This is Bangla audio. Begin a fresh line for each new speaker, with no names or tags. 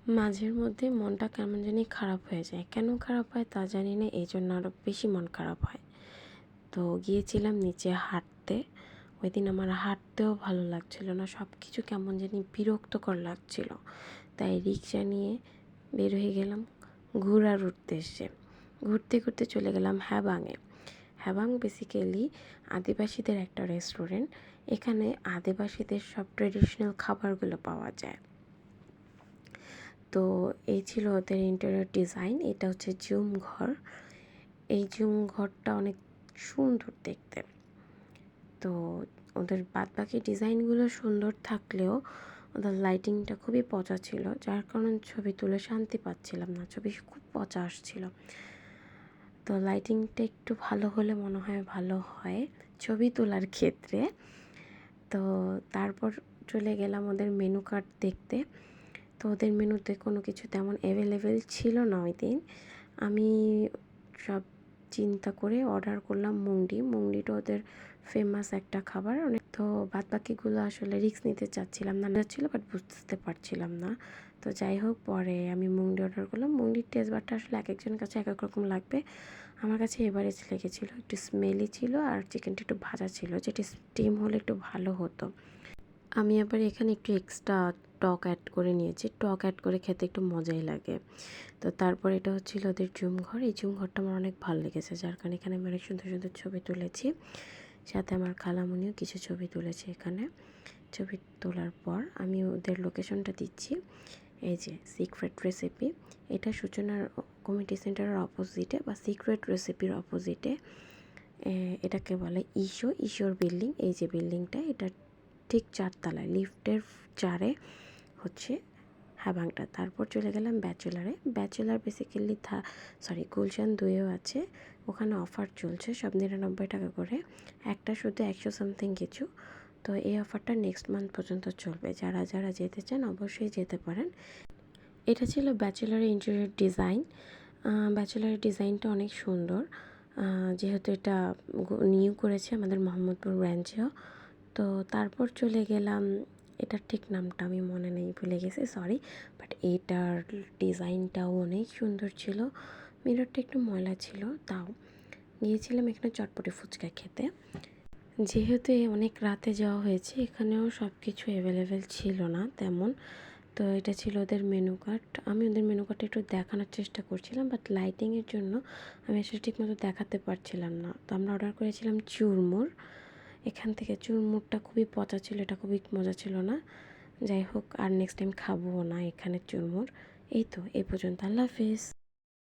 মাঝের মধ্যে মনটা কেমন জানি খারাপ হয়ে যায়, কেন খারাপ হয় তা জানি না, এই জন্য আরও বেশি মন খারাপ হয়। তো গিয়েছিলাম নিচে হাঁটতে। ওই দিন আমার হাঁটতেও ভালো লাগছিল না, সব কিছু কেমন জানি বিরক্তকর লাগছিল। তাই রিক্সা নিয়ে বের হয়ে গেলাম ঘোরার উদ্দেশ্যে। ঘুরতে ঘুরতে চলে গেলাম হ্যাবাংয়ে। হ্যাবাং বেসিক্যালি আদিবাসীদের একটা রেস্টুরেন্ট। এখানে আদিবাসীদের সব ট্রেডিশনাল খাবারগুলো পাওয়া যায়। তো এই ছিল ওদের ইন্টেরিয়র ডিজাইন। এটা হচ্ছে জুম ঘর। এই জুম ঘরটা অনেক সুন্দর দেখতে। তো ওদের বাদবাকি ডিজাইনগুলো সুন্দর থাকলেও ওদের লাইটিংটা খুবই পচা ছিল, যার কারণে ছবি তুলে শান্তি পাচ্ছিলাম না, ছবি খুব পচা আসছিল। তো লাইটিংটা একটু ভালো হলে মনে হয় ভালো হয় ছবি তোলার ক্ষেত্রে। তো তারপর চলে গেলাম ওদের মেনু কার্ড দেখতে। তো ওদের মেনুতে কোনো কিছু তেমন অ্যাভেলেবেল ছিল না ওই দিন। আমি সব চিন্তা করে অর্ডার করলাম মুংডি। মুংডিটা ওদের ফেমাস একটা খাবার। অনেক তো বাদবাকিগুলো আসলে রিস্ক নিতে চাচ্ছিলাম না, ছিল বাট বুঝতে পারছিলাম না। তো যাই হোক, পরে আমি মুংডি অর্ডার করলাম। মুংডির টেস্ট বারটা আসলে এক একজনের কাছে এক এক রকম লাগবে। আমার কাছে এভারেজ লেগেছিলো, একটু স্মেলি ছিল আর চিকেনটা একটু ভাজা ছিল, যেটা স্টিম হলে একটু ভালো হতো। আমি আবার এখানে একটু এক্সট্রা টক অ্যাড করে নিয়েছি, টক অ্যাড করে খেতে একটু মজাই লাগে। তো তারপর এটা হচ্ছিল ওদের জুম ঘর। এই জুম ঘরটা আমার অনেক ভালো লেগেছে, যার কারণে এখানে আমি অনেক সুন্দর সুন্দর ছবি তুলেছি। সাথে আমার খালামণিও কিছু ছবি তুলেছে এখানে। ছবি তোলার পর আমি ওদের লোকেশনটা দিচ্ছি। এই যে সিক্রেট রেসিপি, এটা সূচনার কমিউনিটি সেন্টারের অপোজিটে বা সিক্রেট রেসিপির অপোজিটে। এটাকে বলে ঈশ্বর বিল্ডিং। এই যে বিল্ডিংটা, এটা ঠিক 4 তলায়, লিফটের 4-এ হচ্ছে হ্যাবাংটা। তারপর চলে গেলাম ব্যাচেলার বেসিক্যালি গুলশান 2-এও আছে। ওখানে অফার চলছে, সব 99 টাকা করে, একটা শুধু 100 সামথিং কিছু। তো এই অফারটা নেক্সট মান্থ পর্যন্ত চলবে। যারা যারা যেতে চান অবশ্যই যেতে পারেন। এটা ছিল ব্যাচেলারের ইন্টেরিয়র ডিজাইন। ব্যাচেলারের ডিজাইনটা অনেক সুন্দর, যেহেতু এটা নিউ করেছে আমাদের মোহাম্মদপুর ব্রাঞ্চেও। তো তারপর চলে গেলাম, এটার ঠিক নামটা আমি মনে নেই, ভুলে গেছি, সরি। বাট এটার ডিজাইনটাও অনেক সুন্দর ছিল। মিররটা একটু ময়লা ছিল, তাও গিয়েছিলাম এখানে চটপটি ফুচকা খেতে। যেহেতু অনেক রাতে যাওয়া হয়েছে, এখানেও সব কিছু অ্যাভেলেবেল ছিল না তেমন। তো এটা ছিল ওদের মেনু কার্ড। আমি ওদের মেনু কার্ডটা একটু দেখানোর চেষ্টা করছিলাম, বাট লাইটিংয়ের জন্য আমি আসলে ঠিকমতো দেখাতে পারছিলাম না। তো আমরা অর্ডার করেছিলাম চুরমুর। এখান থেকে চুরমুরটা খুবই পচা ছিল, এটা খুবই মজা ছিল না। যাই হোক, আর নেক্সট টাইম খাবো না এখানে চুরমুর। এই তো এই পর্যন্ত, আল্লাহ হাফেজ।